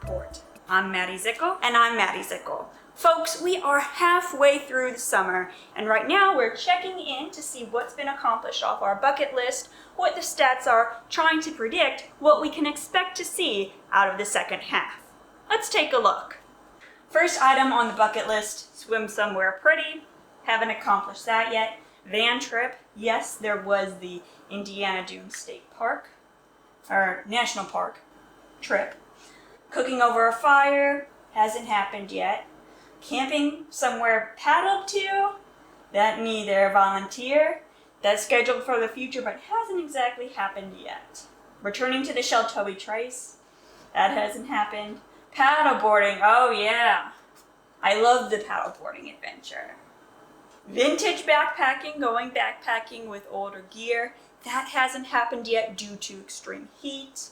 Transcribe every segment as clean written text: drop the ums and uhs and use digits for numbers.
Report. I'm Maddie Zickel. And I'm Maddie Zickel. Folks, we are halfway through the summer, and right now we're checking in to see what's been accomplished off our bucket list, what the stats are, trying to predict what we can expect to see out of the second half. Let's take a look. First item on the bucket list, swim somewhere pretty. Haven't accomplished that yet. Van trip, yes, there was the Indiana Dunes State Park, or National Park trip. Cooking over a fire, hasn't happened yet. Camping somewhere paddled to, that neither volunteer. That's scheduled for the future but hasn't exactly happened yet. Returning to the Sheltoe Trace, that hasn't happened. Paddleboarding, oh yeah. I love the paddleboarding adventure. Vintage backpacking, going backpacking with older gear, that hasn't happened yet due to extreme heat.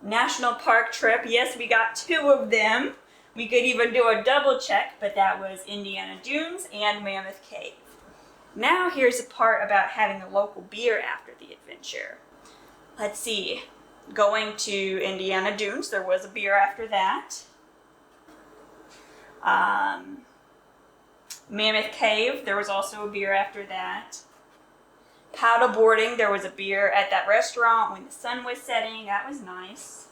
National Park trip, yes, we got 2 of them. We could even do a double check, but that was Indiana Dunes and Mammoth Cave. Now here's the part about having a local beer after the adventure. Let's see, going to Indiana Dunes, there was a beer after that. Mammoth Cave, there was also a beer after that. Paddleboarding, there was a beer at that restaurant when the sun was setting, that was nice.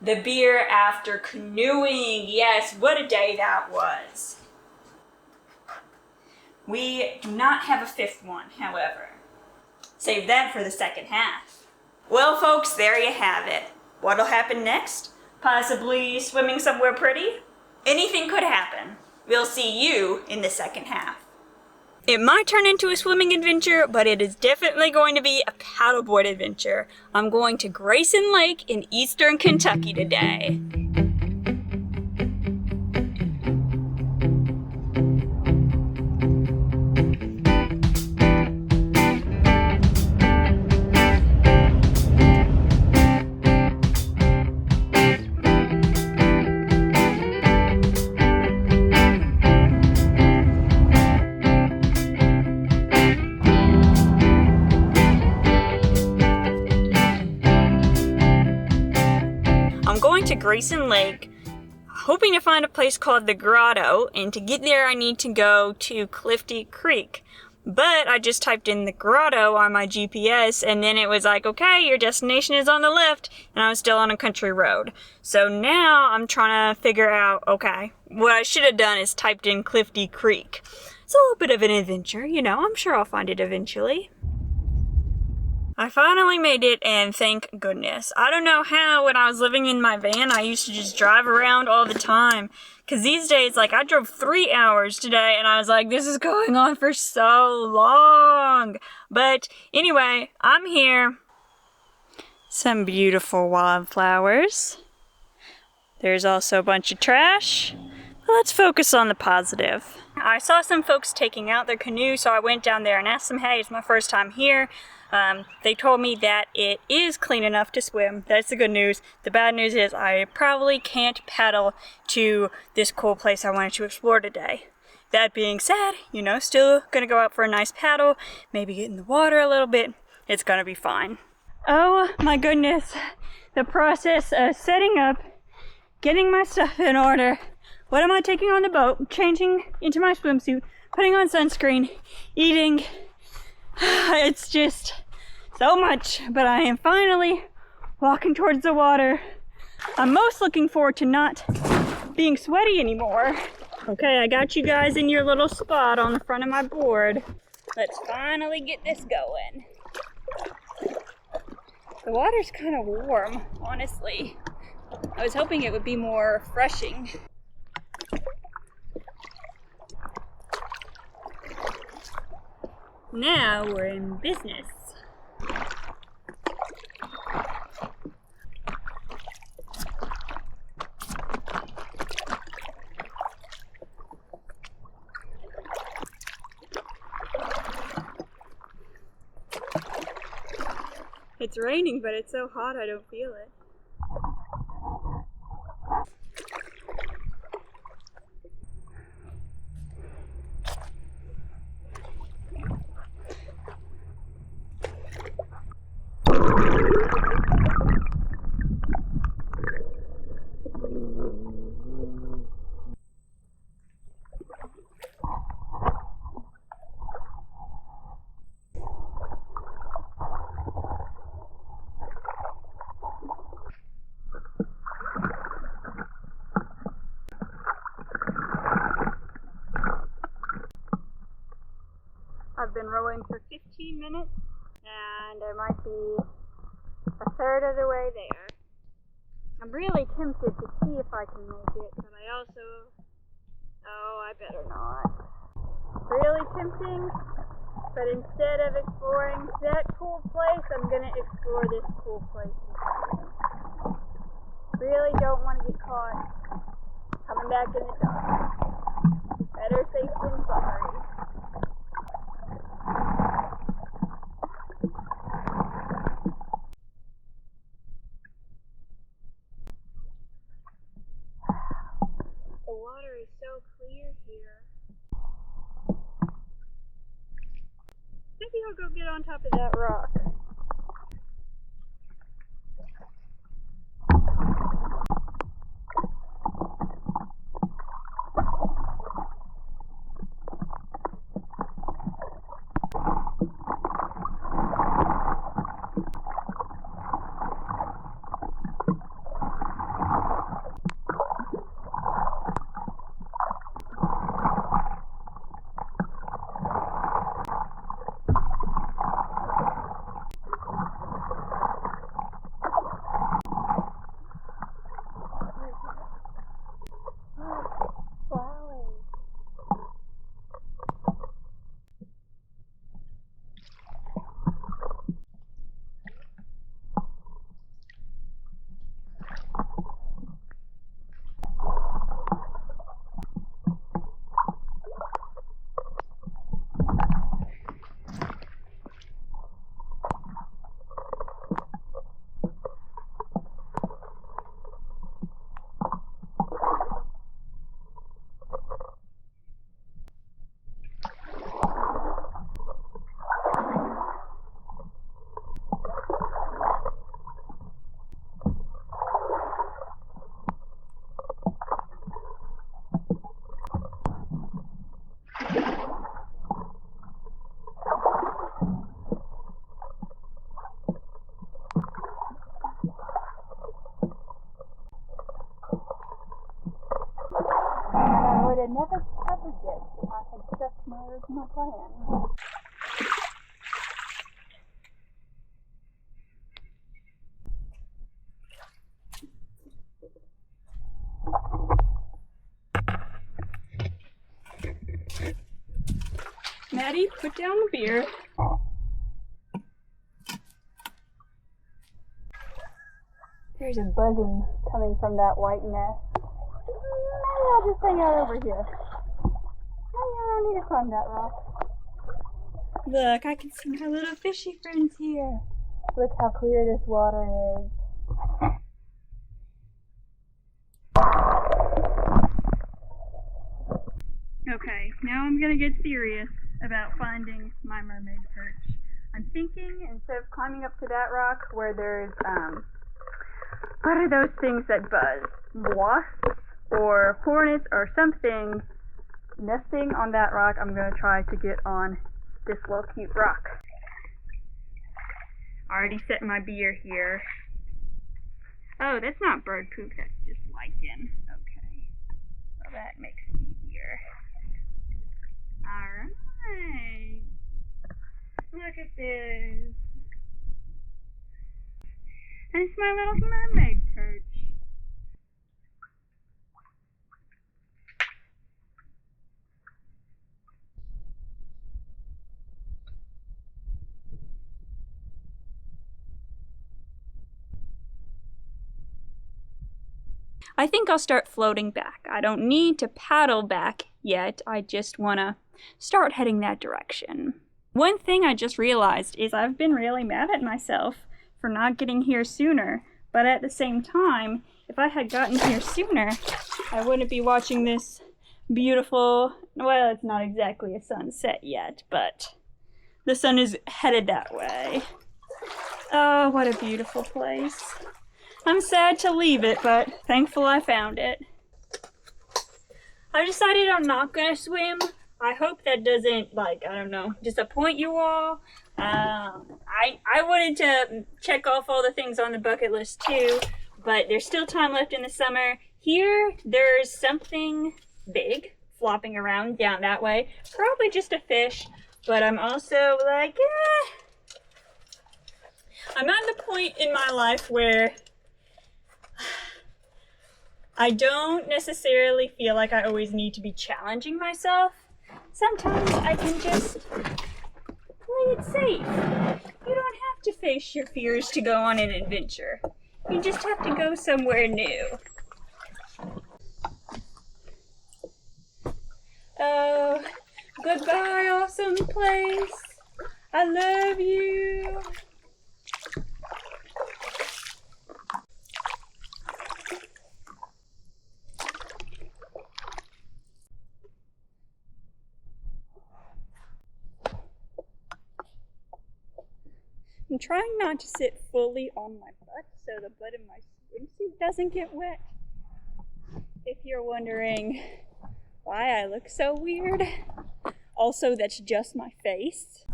The beer after canoeing, yes, what a day that was. We do not have a 5th one, however. Save that for the second half. Well, folks, there you have it. What'll happen next? Possibly swimming somewhere pretty? Anything could happen. We'll see you in the second half. It might turn into a swimming adventure, but it is definitely going to be a paddleboard adventure. I'm going to Grayson Lake in eastern Kentucky today. To Grayson Lake, hoping to find a place called the Grotto, and to get there I need to go to Clifty Creek. But I just typed in the Grotto on my GPS and then it was like, okay, your destination is on the left, and I was still on a country road. So now I'm trying to figure out, okay, what I should have done is typed in Clifty Creek. It's a little bit of an adventure, you know, I'm sure I'll find it eventually. I finally made it, and thank goodness. I don't know how when I was living in my van I used to just drive around all the time, because these days, like, I drove 3 hours today and I was like, this is going on for so long. But anyway, I'm here. Some beautiful wildflowers. There's also a bunch of trash. But let's focus on the positive. I saw some folks taking out their canoe, so I went down there and asked them, hey, it's my first time here. They told me that it is clean enough to swim. That's the good news. The bad news is I probably can't paddle to this cool place I wanted to explore today. That being said, you know, still gonna go out for a nice paddle, maybe get in the water a little bit. It's gonna be fine. Oh my goodness. The process of setting up, getting my stuff in order. What am I taking on the boat? Changing into my swimsuit, putting on sunscreen, eating. It's just so much, but I am finally walking towards the water. I'm most looking forward to not being sweaty anymore. Okay, I got you guys in your little spot on the front of my board. Let's finally get this going. The water's kind of warm, honestly. I was hoping it would be more refreshing. Now we're in business. It's raining, but it's so hot I don't feel it. I've been rowing for 15 minutes and I might be a third of the way there. I'm really tempted to see if I can make it, but I also, I better not. Really tempting, but instead of exploring that cool place, I'm gonna explore this cool place. Really don't want to get caught coming back in the dark. Better safe than sorry. The water is so clear here. Maybe I'll go get on top of that rock. I never covered this if I had stuck to my original plan. Maddie, put down the beer. There's a buzzing coming from that white nest. Maybe I'll just hang out over here. Maybe I don't need to climb that rock. Look, I can see my little fishy friends here. Look how clear this water is. Okay, now I'm gonna get serious about finding my mermaid perch. I'm thinking, instead of climbing up to that rock where there's, what are those things that buzz? Wasps or hornets or something nesting on that rock, I'm going to try to get on this little cute rock. Already set my beer here. Oh, that's not bird poop, that's just lichen. Okay. Well, that makes it easier. Alright. Look at this. It's my little mermaid perch. I think I'll start floating back. I don't need to paddle back yet. I just want to start heading that direction. One thing I just realized is I've been really mad at myself for not getting here sooner. But at the same time, if I had gotten here sooner, I wouldn't be watching this beautiful, well, it's not exactly a sunset yet, but the sun is headed that way. Oh, what a beautiful place. I'm sad to leave it, but thankful I found it. I decided I'm not gonna swim. I hope that doesn't, disappoint you all. I wanted to check off all the things on the bucket list too, but there's still time left in the summer. Here, there's something big flopping around down that way. Probably just a fish, But I'm also like, I'm at the point in my life where I don't necessarily feel like I always need to be challenging myself. Sometimes I can just play it safe. You don't have to face your fears to go on an adventure. You just have to go somewhere new. Oh, goodbye, awesome place. I love you. I'm trying not to sit fully on my butt so the butt of my swimsuit doesn't get wet. If you're wondering why I look so weird, also that's just my face.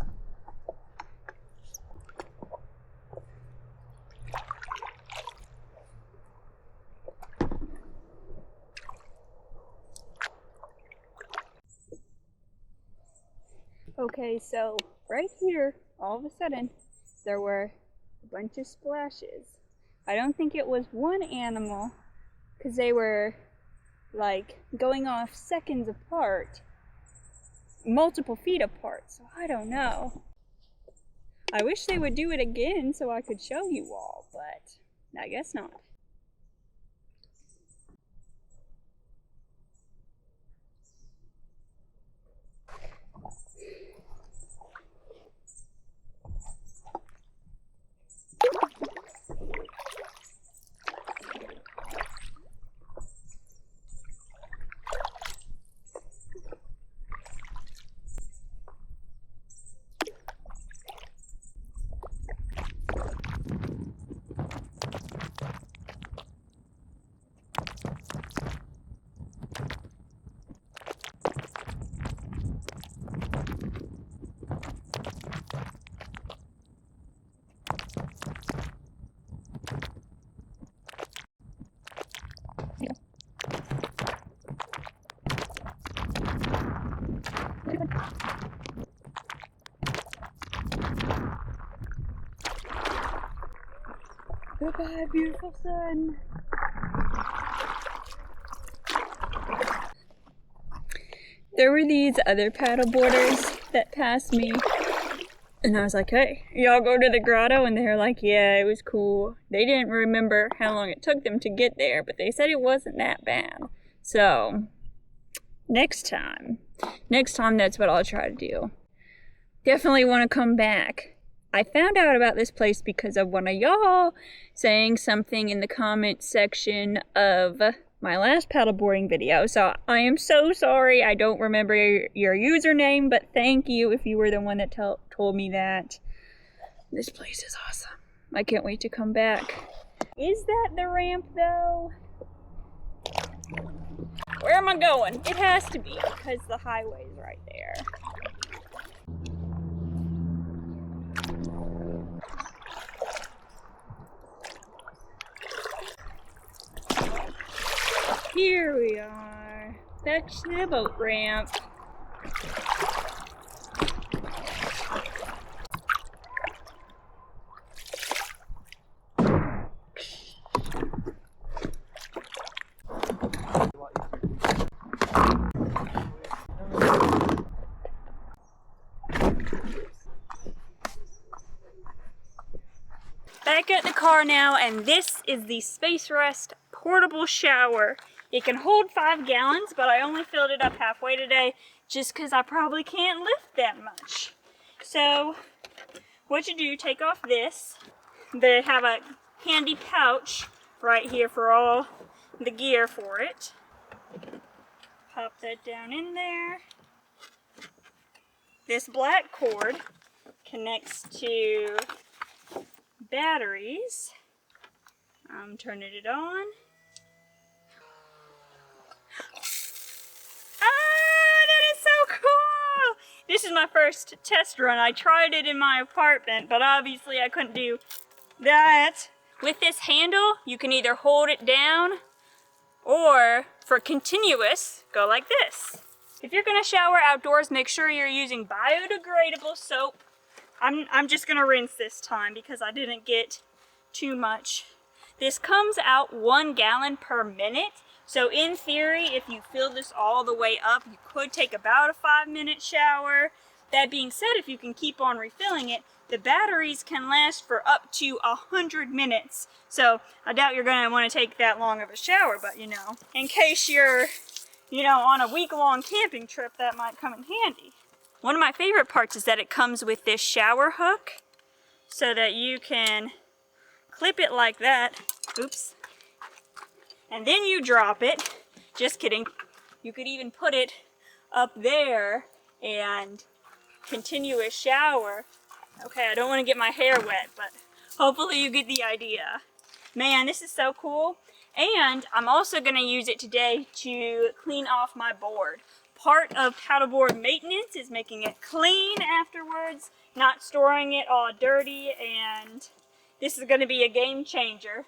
Okay, so right here, all of a sudden, there were a bunch of splashes. I don't think it was one animal, because they were like going off seconds apart, multiple feet apart, so I don't know. I wish they would do it again so I could show you all, but I guess not. Goodbye, beautiful sun. There were these other paddleboarders that passed me, and I was like, hey, y'all go to the grotto? And they were like, yeah, it was cool. They didn't remember how long it took them to get there, but they said it wasn't that bad. So, next time, that's what I'll try to do. Definitely want to come back. I found out about this place because of one of y'all saying something in the comment section of my last paddleboarding video. So I am so sorry. I don't remember your username, but thank you if you were the one that told me that. This place is awesome. I can't wait to come back. Is that the ramp though? Where am I going? It has to be because the highway's right there. Here we are, back to the boat ramp. Back at the car now, and this is the SPACEREST portable shower. It can hold 5 gallons, but I only filled it up halfway today just because I probably can't lift that much. So what you do, take off this. They have a handy pouch right here for all the gear for it. Pop that down in there. This black cord connects to batteries. I'm turning it on. Ah, that is so cool! This is my first test run. I tried it in my apartment, but obviously I couldn't do that. With this handle, you can either hold it down or, for continuous, go like this. If you're gonna shower outdoors, make sure you're using biodegradable soap. I'm just gonna rinse this time because I didn't get too much. This comes out 1 gallon per minute. So in theory, if you fill this all the way up, you could take about a 5-minute shower. That being said, if you can keep on refilling it, the batteries can last for up to 100 minutes. So I doubt you're gonna wanna take that long of a shower, but you know, in case you're, you know, on a week-long camping trip, that might come in handy. One of my favorite parts is that it comes with this shower hook so that you can clip it like that. Oops. And then you drop it. Just kidding. You could even put it up there and continue a shower. Okay, I don't want to get my hair wet, but hopefully you get the idea. Man, this is so cool. And I'm also going to use it today to clean off my board. Part of paddleboard maintenance is making it clean afterwards, not storing it all dirty, and this is going to be a game changer.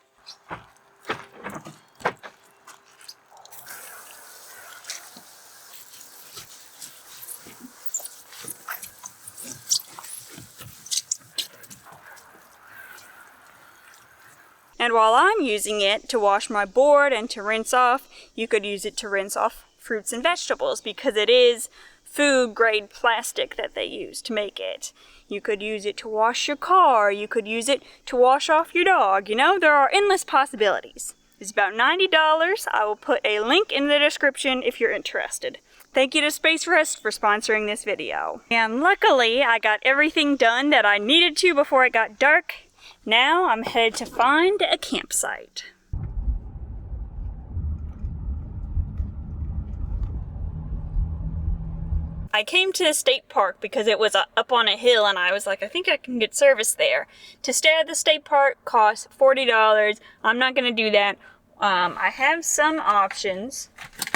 And while I'm using it to wash my board and to rinse off, you could use it to rinse off fruits and vegetables because it is food grade plastic that they use to make it. You could use it to wash your car. You could use it to wash off your dog. You know, there are endless possibilities. It's about $90. I will put a link in the description if you're interested. Thank you to SPACEREST for sponsoring this video. And luckily, I got everything done that I needed to before it got dark. Now I'm headed to find a campsite. I came to the state park because it was up on a hill and I was like, I think I can get service there. To stay at the state park costs $40. I'm not going to do that. I have some options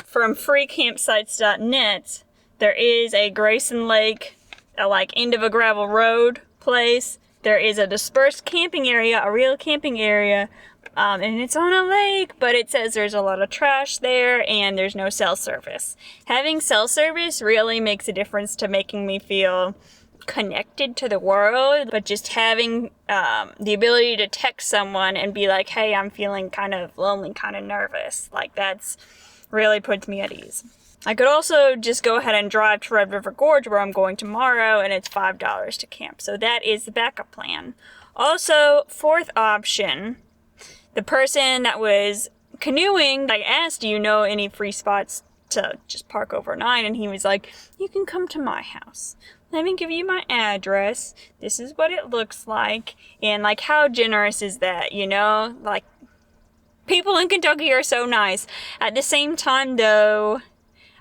from freecampsites.net. There is a Grayson Lake, like end of a gravel road place. There is a dispersed camping area, a real camping area, and it's on a lake, but it says there's a lot of trash there and there's no cell service. Having cell service really makes a difference to making me feel connected to the world, but just having the ability to text someone and be like, hey, I'm feeling kind of lonely, kind of nervous, like that's really puts me at ease. I could also just go ahead and drive to Red River Gorge where I'm going tomorrow and it's $5 to camp. So that is the backup plan. Also, fourth option, the person that was canoeing, I asked, do you know any free spots to just park overnight? And he was like, you can come to my house. Let me give you my address. This is what it looks like. And like, how generous is that, you know? Like, people in Kentucky are so nice. At the same time, though,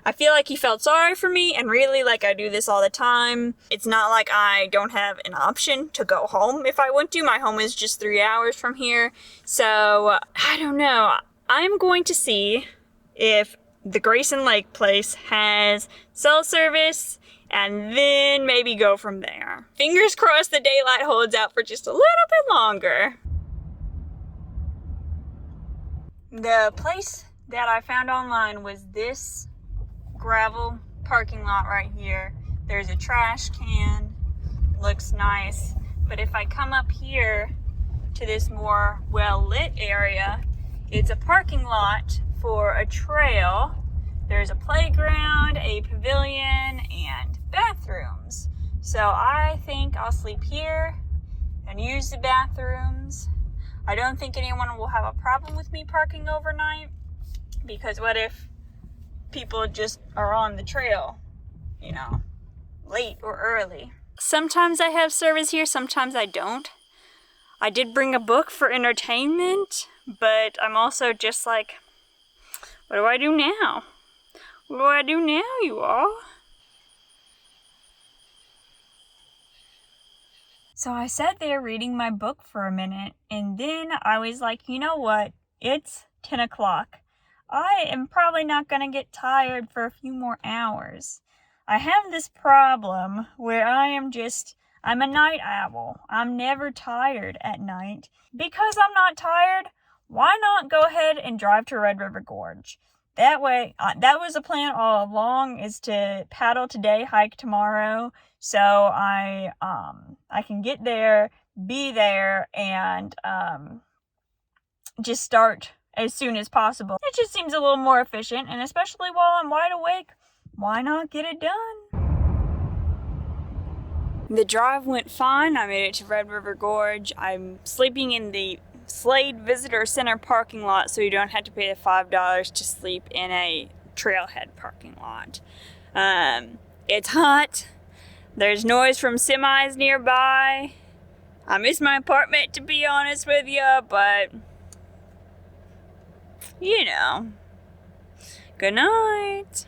I feel like he felt sorry for me, and really, like, I do this all the time. It's not like I don't have an option to go home if I want to. My home is just 3 hours from here. So, I don't know. I'm going to see if the Grayson Lake place has cell service, and then maybe go from there. Fingers crossed the daylight holds out for just a little bit longer. The place that I found online was this gravel parking lot right here. There's a trash can, looks nice, but if I come up here to this more well-lit area, it's a parking lot for a trail. There's a playground, a pavilion, and bathrooms. So I think I'll sleep here and use the bathrooms. I don't think anyone will have a problem with me parking overnight, because what if people just are on the trail, you know, late or early. Sometimes I have service here, sometimes I don't. I did bring a book for entertainment, but I'm also just like, what do I do now? What do I do now, you all? So I sat there reading my book for a minute, and then I was like, you know what? It's 10 o'clock. I am probably not going to get tired for a few more hours. I have this problem where I'm a night owl. I'm never tired at night. Because I'm not tired, why not go ahead and drive to Red River Gorge? that way, that was the plan all along, is to paddle today, hike tomorrow, so I can get there, be there, and just start as soon as possible. It just seems a little more efficient, and especially while I'm wide awake, why not get it done? The drive went fine. I made it to Red River Gorge. I'm sleeping in the Slade Visitor Center parking lot, so you don't have to pay the $5 to sleep in a trailhead parking lot. It's hot. There's noise from semis nearby. I miss my apartment, to be honest with you, but you know. Good night.